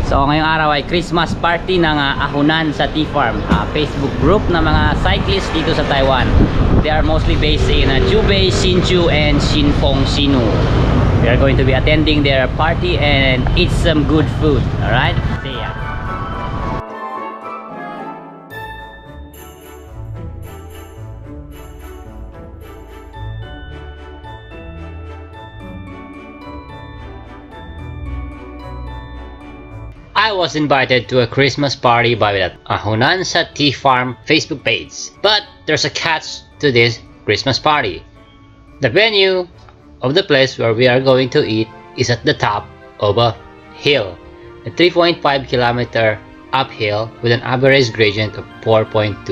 So ngayong araw ay Christmas party ng Ahonan sa Tea Farm, Facebook group ng mga cyclists dito sa Taiwan. They are mostly based in Jubei, Hsinchu, and Shinfeng, Shinu. We are going to be attending their party and eat some good food. Alright? See ya. I was invited to a Christmas party by the Ahonan sa Tea Farm Facebook page. But there's a catch to this Christmas party. The venue of the place where we are going to eat is at the top of a hill, a 3.5 kilometer uphill with an average gradient of 4.2%.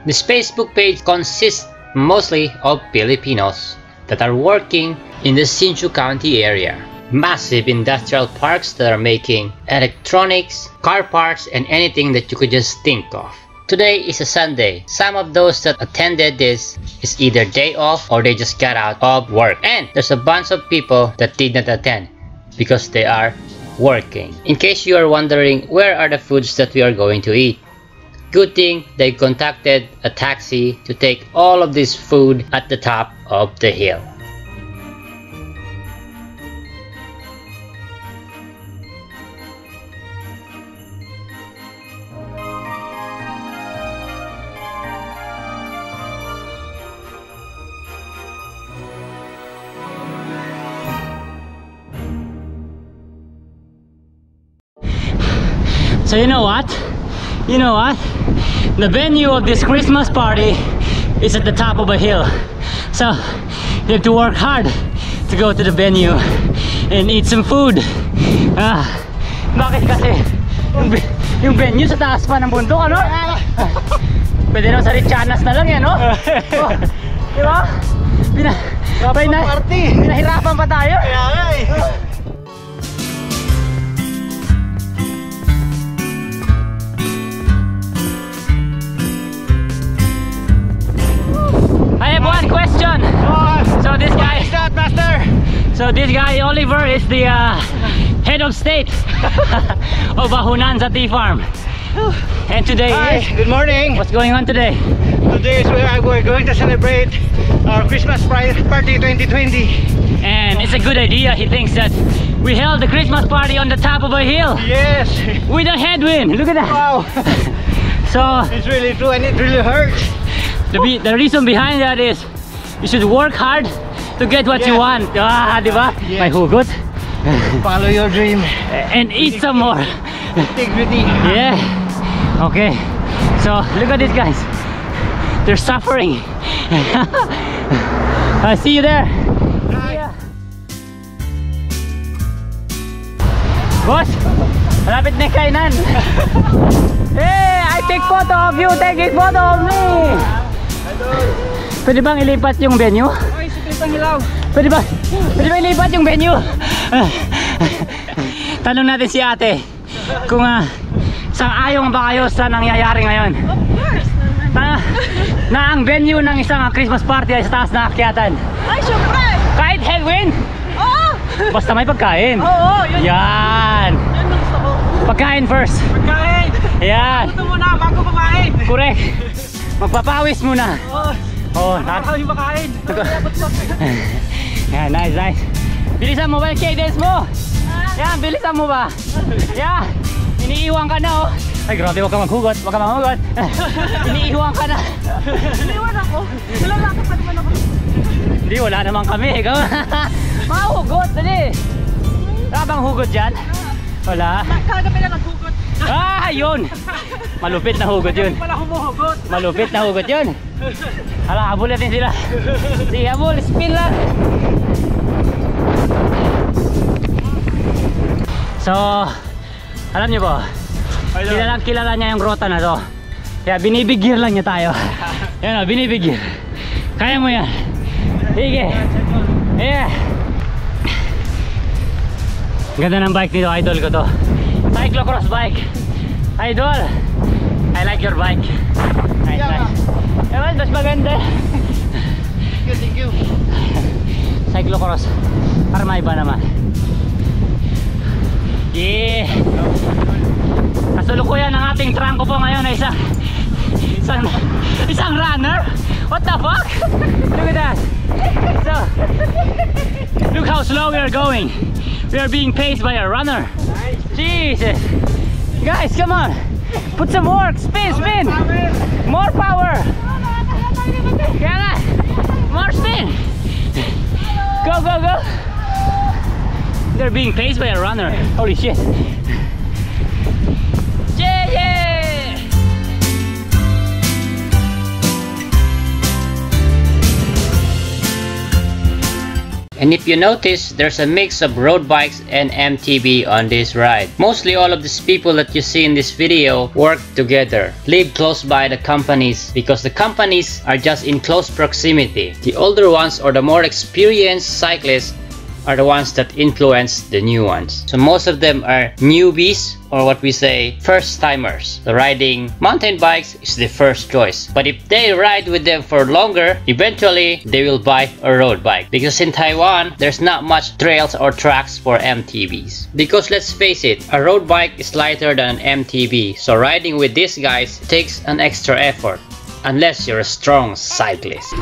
This Facebook page consists mostly of Filipinos that are working in the Hsinchu County area. Massive industrial parks that are making electronics, car parts, and anything that you could just think of. Today is a Sunday. Some of those that attended this is either day off or they just got out of work. And there's a bunch of people that did not attend because they are working. In case you are wondering where are the foods that we are going to eat, good thing they contacted a taxi to take all of this food at the top of the hill. So you know what? The venue of this Christmas party is at the top of a hill. So you have to work hard to go to the venue and eat some food. Bakit kasi? Yung venue sa taas pa ng bundok, ano? Pwede naman sa Richanas na lang yan, no? Oh, diba? Pinahirapan pa tayo. One question. So this guy is that master. So this guy Oliver is the head of state of Ahonan sa Tea Farm. And today is, good morning. What's going on today? Today is we're going to celebrate our Christmas party 2020. And it's a good idea. He thinks that we held the Christmas party on the top of a hill. Yes. With a headwind. Look at that. Wow. So it's really true and it really hurts. The reason behind that is you should work hard to get what you want. Diba? Yes. May hugot. Follow your dream. And eat some more. Integrity. Yeah. Okay. So look at these guys. They're suffering. I see you there. Right. Boss, malapit na kainan. Hey, I take photo of you. Take a photo of me. Pwede bang ilipat yung venue? Ay, siklit ang ilaw. Pwede bang ilipat yung venue? Tanong natin si ate kung sang-ayong ba kayo sa nangyayari ngayon? Of course! Na ang venue ng isang Christmas party ay sa taas na akyatan. Ay, syempre! Kahit headwind? Oo! Basta may pagkain. Oo, yun! Yan! Yun ang gusto ko. Pagkain first. Pagkain. Yan! Ito muna bago kumain. Correct! Magpapawis muna. Oh, Kami makain. yan, nice. Bilisan mo ba yung cadence mo? Yan, bilisan mo ba? Yan! Iniiwan ka na, oh. Ay, grabe, huwag ka maghugot. Iniiwan ka na. Iniwan ako. Lalaki pa naman ako. Hindi, wala naman kami. Ikaw. Mga hugot, dali. Wala bang hugot dyan? Wala. Kagabi na naghugot. Yun. Malupit na hugot yun. Wala humuhugot. Malupit na hugot yun. Hala, habol natin sila. Sige, habol. Spin lang. So, alam niyo po, kilala niya yung grotto na to. Kaya binibigir lang niya tayo. Yan o, binibigir. Kaya mo yan. Sige. Yeah. Ganda ng bike nito, idol ko to. Cyclocross bike. Idol, I like your bike. Nice. Ewan, mas maganda. Thank you. Cyclocross. Para maiba naman. Yeah. Tulukuyan ng ating trangko po ngayon ay isang runner. What the fuck? Look at that. So, look how slow we are going. We are being paced by a runner. Jesus. Guys, come on. Put some work. Spin, spin. More power. More spin. Go, go, go. They're being paced by a runner. Holy shit. Yeah, yeah. And if you notice, there's a mix of road bikes and MTB on this ride. Mostly all of these people that you see in this video work together, live close by the companies, because the companies are just in close proximity. The older ones or the more experienced cyclists are the ones that influence the new ones. So most of them are newbies, or what we say, first timers. So riding mountain bikes is the first choice. But if they ride with them for longer, eventually they will buy a road bike. Because in Taiwan, there's not much trails or tracks for MTBs. Because let's face it, a road bike is lighter than an MTB. So riding with these guys takes an extra effort. Unless you're a strong cyclist.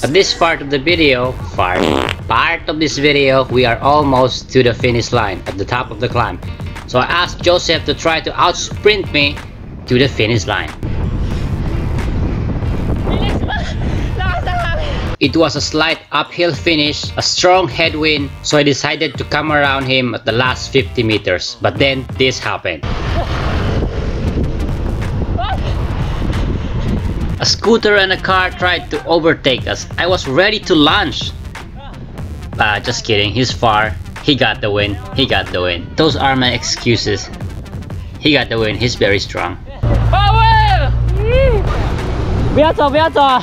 At this part of the video, we are almost to the finish line at the top of the climb. So I asked Joseph to try to outsprint me to the finish line. It was a slight uphill finish, a strong headwind, so I decided to come around him at the last 50 meters. But then this happened. A scooter and a car tried to overtake us. I was ready to launch. Just kidding, he's far. He got the win. He got the win. Those are my excuses. He got the win. He's very strong. Power! 不要走，不要走，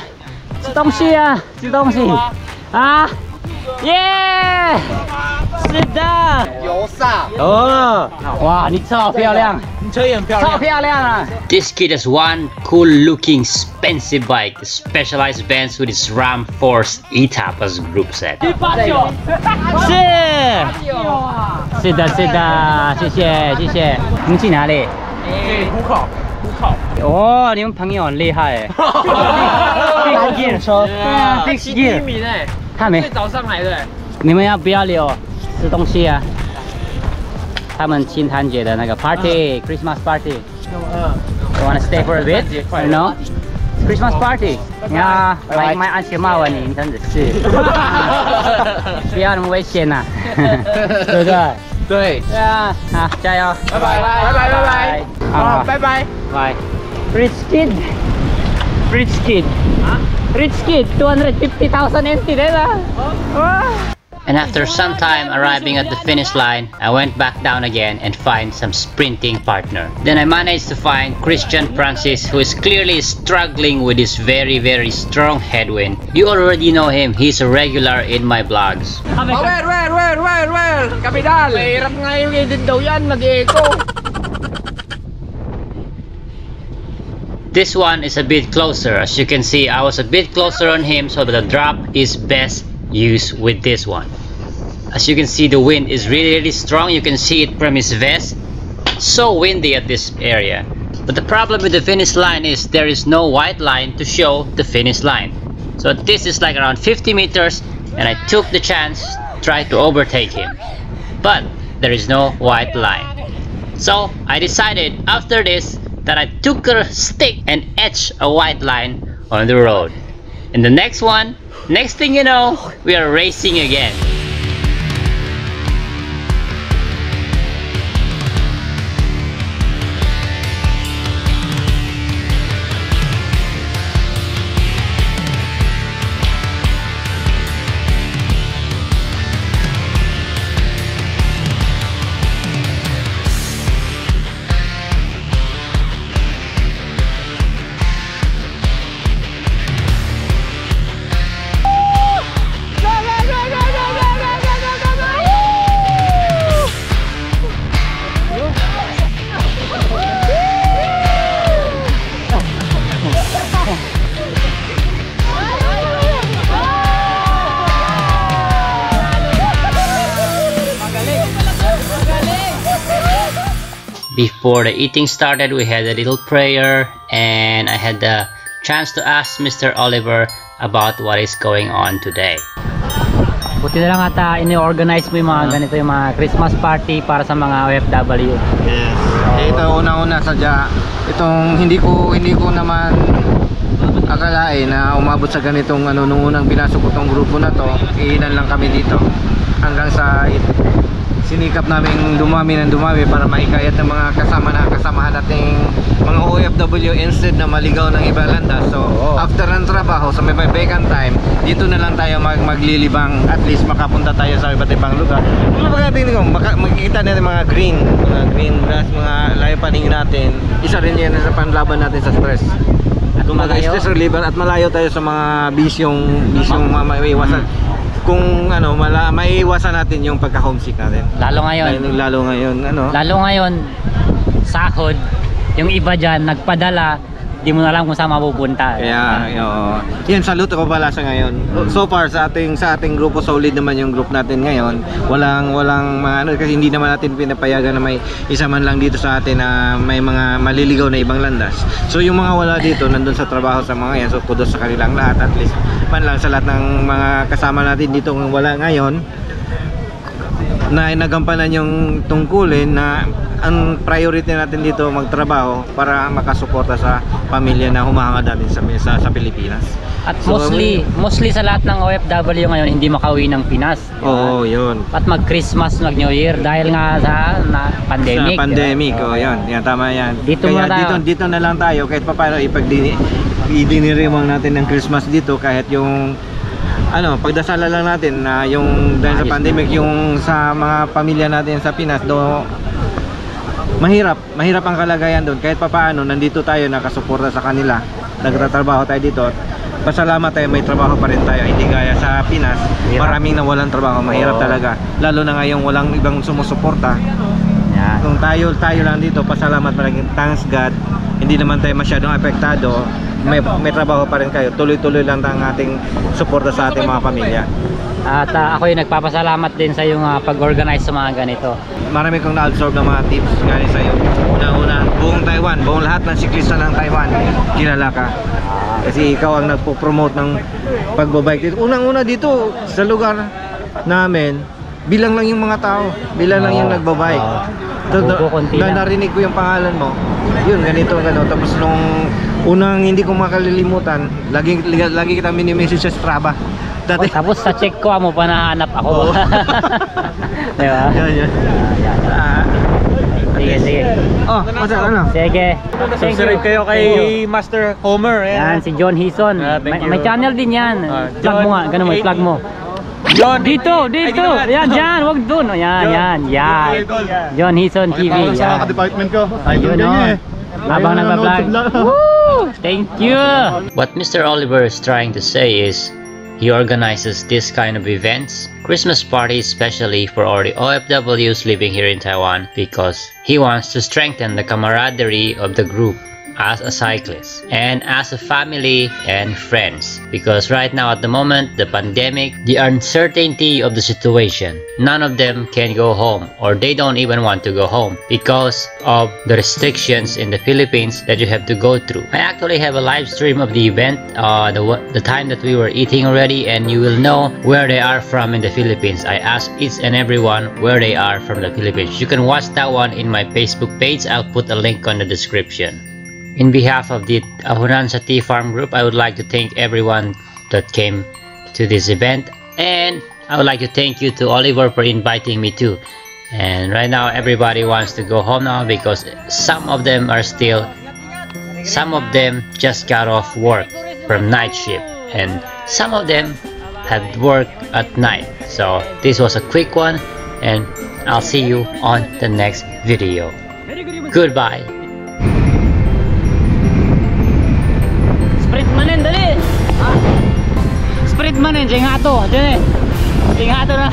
吃东西啊，吃东西啊！耶！是的，油煞。哦，哇，你超漂亮。 This kid has one cool looking expensive bike, a specialized Benz with its Ram Force Etapas group set. 是的，谢谢谢谢。你们去哪里？虎口。哦，你们朋友很厉害哎。Big gear 车，对啊 ，Big gear。名哎，他没。最早上来的。你们要不要留吃东西啊？ 他们清潭节的那个 party, Christmas party. You wanna stay for a bit? You know? Christmas party. Yeah, 买安全帽啊你，真的是。不要那么危险呐，对不对？对。对啊，好，加油！拜拜拜拜拜拜。好，拜拜。拜。Rich kid. Rich kid. Rich kid. 250,000 NT 的啦。And after some time arriving at the finish line, I went back down again and find some sprinting partner. Then I managed to find Christian Francis, who is clearly struggling with this very strong headwind. You already know him, he's a regular in my vlogs. Well, Kapital! Mahirap nga yung edit daw yan, nag-echo. This one is a bit closer. As you can see, I was a bit closer on him, so the drop is best used with this one. As you can see, the wind is really strong. You can see it from his vest. So windy at this area. But the problem with the finish line is there is no white line to show the finish line. So this is like around 50 meters and I took the chance to try to overtake him. But there is no white line. So I decided after this that I took a stick and etched a white line on the road. And the next one, next thing you know, we are racing again. Before the eating started, we had a little prayer, and I had the chance to ask Mr. Oliver about what is going on today. Buti na lang ata ini-organize mo yung mga ganito, yung mga Christmas party para sa mga OFW. Yes. Ito una-una sadya itong hindi ko naman akalain na umabot sa ganitong nung unang pinasok ko tong grupo na to. Iilan lang kami dito hanggang sa sinikap namin dumami para maikayat ng mga kasamahan nating mga OFW instead na maligaw ng ibang landas. So after ng trabaho sa may vacant time, dito na lang tayo maglilibang, at least makapunta tayo sa iba't ibang lugar. Makikita natin mga green grass, mga layo paningin natin. Isa rin yan sa panlaban natin sa stress. Kumbaga stress reliever, at malayo tayo sa mga bisyong maiiwasan. Kung maiiwasan natin yung pagka-homesick natin. Lalo ngayon sahod, yung iba dyan nagpadala, di mo na alam kung saan mapupunta. Yan, salute ko pala sa ngayon. So far sa ating grupo, solid naman yung group natin ngayon. Walang kasi hindi naman natin pinapayagan na may isa man lang dito sa atin na may mga maliligaw na ibang landas. So yung mga wala dito, nandun sa trabaho sa mga yan, so kudos sa kanilang lahat. At least man lang sa lahat ng mga kasama natin dito wala ngayon, na nagampanan yung tungkulin na ang priority natin dito magtrabaho para makasuporta sa pamilya na humahanga natin sa Pilipinas. At mostly sa lahat ng OFW ngayon hindi makauwi ng Pinas. Oo, yun. At mag-Christmas, mag-New Year dahil nga sa pandemic. Sa pandemic, yan tama yan. Dito na lang tayo kahit paano idiniriwang natin ng Christmas dito, kahit yung pagdasala lang natin na yung dahil sa pandemic, yung sa mga pamilya natin sa Pinas mahirap ang kalagayan doon. Kahit papaano nandito tayo, nakasuporta sa kanila, nagtatrabaho tayo dito. Pasalamat tayo, may trabaho pa rin tayo, hindi gaya sa Pinas. Maraming nawalan trabaho, mahirap talaga, lalo na ngayong walang ibang sumusuporta. Kung tayo lang dito, pasalamat palagi, thanks God, hindi naman tayo masyadong apektado. May trabaho pa rin kayo, tuloy-tuloy lang ang ating suporta sa ating mga pamilya. At ako yung nagpapasalamat din sa yung pag-organize sa mga ganito. Marami kong na-absorb ng mga tips galing sa iyo. Una-una, buong Taiwan, buong lahat ng siklista ng Taiwan, kilala ka. Kasi ikaw ang nagpo-promote ng pagbabike dito. Unang-una dito sa lugar namin, bilang lang yung mga tao, bilang lang yung nagbabike. Narinig ko yung pangalan mo, yun, ganito. Tapos nung unang hindi ko makalilimutan, lagi kita mini-message sa Strava dati. Tapos sa check ko mo pa nahanap ako. Diba? Yan. Sige. Sige. Subscribe kayo kay Master Homer. Yan, si John Hison. May channel din yan. Plug mo nga, ganun mo, plug mo. Dito. Yan, dyan, wag dun. Yan. John Hison TV. Sa department ko. Ayun o. Habang nagpa-vlog. Woo! Thank you. What Mr. Oliver is trying to say is he organizes this kind of events, Christmas parties especially for all the OFWs living here in Taiwan, because he wants to strengthen the camaraderie of the group as a cyclist and as a family and friends, because right now at the moment, the pandemic, the uncertainty of the situation, none of them can go home, or they don't even want to go home because of the restrictions in the Philippines that you have to go through. I actually have a live stream of the event, the time that we were eating already, and you will know where they are from in the Philippines. I asked each and everyone where they are from the Philippines. You can watch that one in my Facebook page. I'll put a link on the description. In behalf of the Ahonan sa Tea Farm Group, I would like to thank everyone that came to this event, and I would like to thank you to Oliver for inviting me too. And right now everybody wants to go home now because some of them just got off work from night shift, and some of them had work at night. So this was a quick one, and I'll see you on the next video. Goodbye. Sprint manin, dali! Sprint manin, dyan nga to. Dyan eh. Dyan nga to na.